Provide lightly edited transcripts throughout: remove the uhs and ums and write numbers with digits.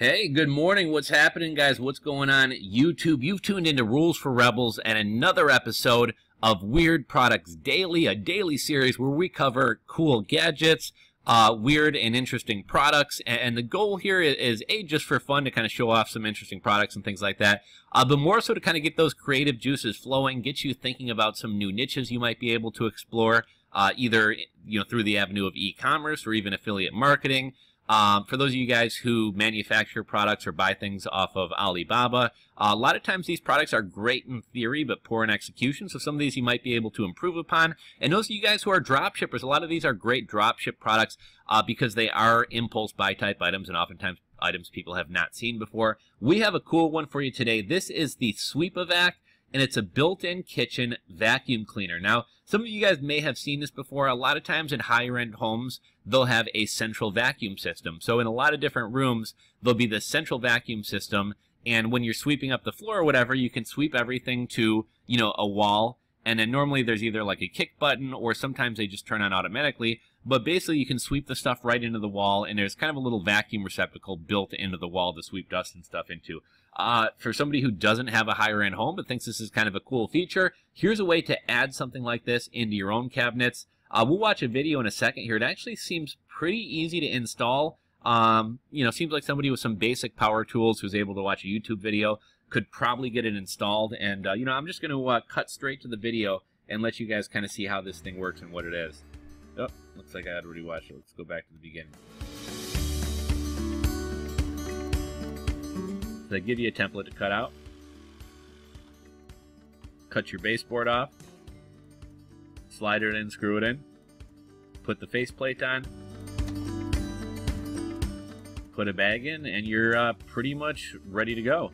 Hey, good morning. What's happening, guys? What's going on YouTube? You've tuned into Rules for Rebels and another episode of Weird Products Daily, a daily series where we cover cool gadgets, weird and interesting products. And the goal here is A, just for fun to kind of show off some interesting products and things like that, but more so to kind of get those creative juices flowing, get you thinking about some new niches you might be able to explore, either through the avenue of e-commerce or even affiliate marketing. For those of you guys who manufacture products or buy things off of Alibaba, a lot of times these products are great in theory but poor in execution, so some of these you might be able to improve upon. And those of you guys who are drop shippers, a lot of these are great drop ship products because they are impulse buy type items and oftentimes items people have not seen before. We have a cool one for you today. This is the Sweepovac, and it's a built-in kitchen vacuum cleaner. Now, some of you guys may have seen this before. A lot of times in higher-end homes, they'll have a central vacuum system. So in a lot of different rooms, there'll be the central vacuum system, and when you're sweeping up the floor or whatever, you can sweep everything to, a wall, and then normally there's either like a kick button or sometimes they just turn on automatically, but basically you can sweep the stuff right into the wall, and there's kind of a little vacuum receptacle built into the wall to sweep dust and stuff into. For somebody who doesn't have a higher-end home but thinks this is kind of a cool feature, here's a way to add something like this into your own cabinets. We'll watch a video in a second here. It actually seems pretty easy to install. Seems like somebody with some basic power tools who's able to watch a YouTube video could probably get it installed. And, I'm just going to cut straight to the video and let you guys kind of see how this thing works and what it is. Oh, looks like I had already watched it. Let's go back to the beginning. They give you a template to cut out. Cut your baseboard off. Slide it in, screw it in. Put the faceplate on. Put a bag in, and you're pretty much ready to go.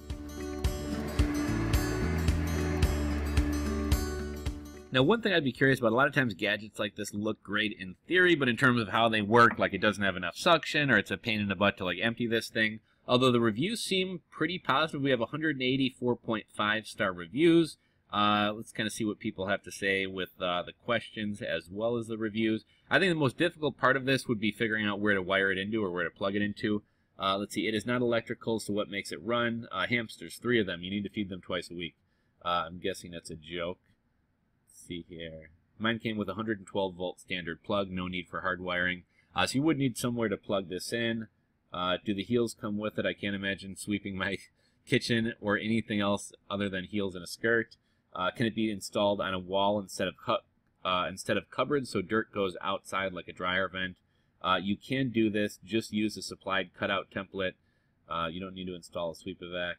Now, one thing I'd be curious about, a lot of times gadgets like this look great in theory, but in terms of how they work, like it doesn't have enough suction, or it's a pain in the butt to like empty this thing. Although the reviews seem pretty positive. We have 184.5-star reviews. Let's kind of see what people have to say with the questions as well as the reviews. I think the most difficult part of this would be figuring out where to wire it into or where to plug it into. Let's see, it is not electrical, so what makes it run? Hamsters, 3 of them. You need to feed them twice a week. I'm guessing that's a joke. Let's see here. Mine came with a 112-volt standard plug, no need for hard wiring. So you would need somewhere to plug this in. Do the heels come with it? I can't imagine sweeping my kitchen or anything else other than heels and a skirt. Can it be installed on a wall instead of cupboards so dirt goes outside like a dryer vent? You can do this. Just use a supplied cutout template. You don't need to install a Sweepovac.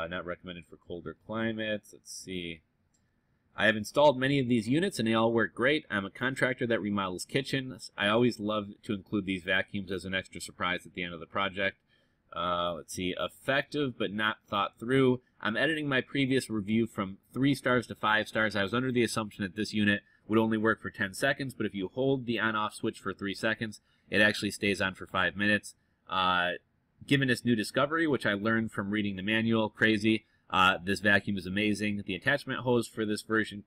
Not recommended for colder climates. Let's see. I have installed many of these units and they all work great. I'm a contractor that remodels kitchens. I always love to include these vacuums as an extra surprise at the end of the project. Let's see, effective but not thought through. I'm editing my previous review from 3 stars to 5 stars. I was under the assumption that this unit would only work for 10 seconds, but if you hold the on-off switch for 3 seconds, it actually stays on for 5 minutes. Given this new discovery, which I learned from reading the manual, crazy, this vacuum is amazing. The attachment hose for this version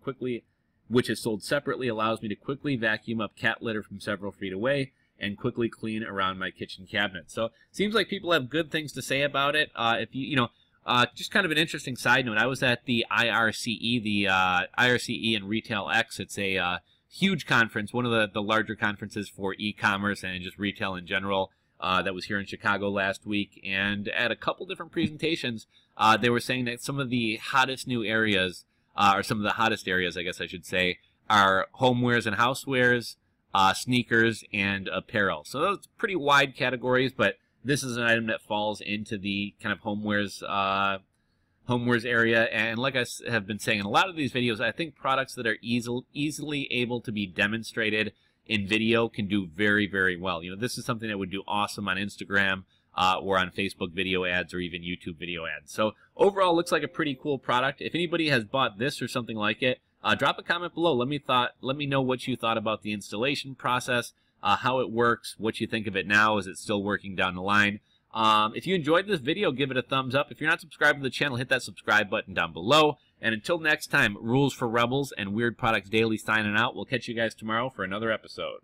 which is sold separately, allows me to quickly vacuum up cat litter from several feet away and quickly clean around my kitchen cabinet. So seems like people have good things to say about it. If just kind of an interesting side note, I was at the IRCE, IRCE and Retail X. It's a huge conference, one of the larger conferences for e-commerce and just retail in general. That was here in Chicago last week, and at a couple different presentations, they were saying that some of the hottest new areas, or some of the hottest areas, I guess I should say, are homewares and housewares, sneakers, and apparel. So those are pretty wide categories, but this is an item that falls into the kind of homewares area. And like I have been saying in a lot of these videos, I think products that are easily able to be demonstrated in video can do very, very well. This is something that would do awesome on Instagram or on Facebook video ads or even YouTube video ads. So overall, looks like a pretty cool product. If anybody has bought this or something like it, drop a comment below. Let me know what you thought about the installation process, how it works, what you think of it now. Is it still working down the line? If you enjoyed this video, give it a thumbs up. If you're not subscribed to the channel, hit that subscribe button down below. And until next time, Rules for Rebels and Weird Products Daily signing out. We'll catch you guys tomorrow for another episode.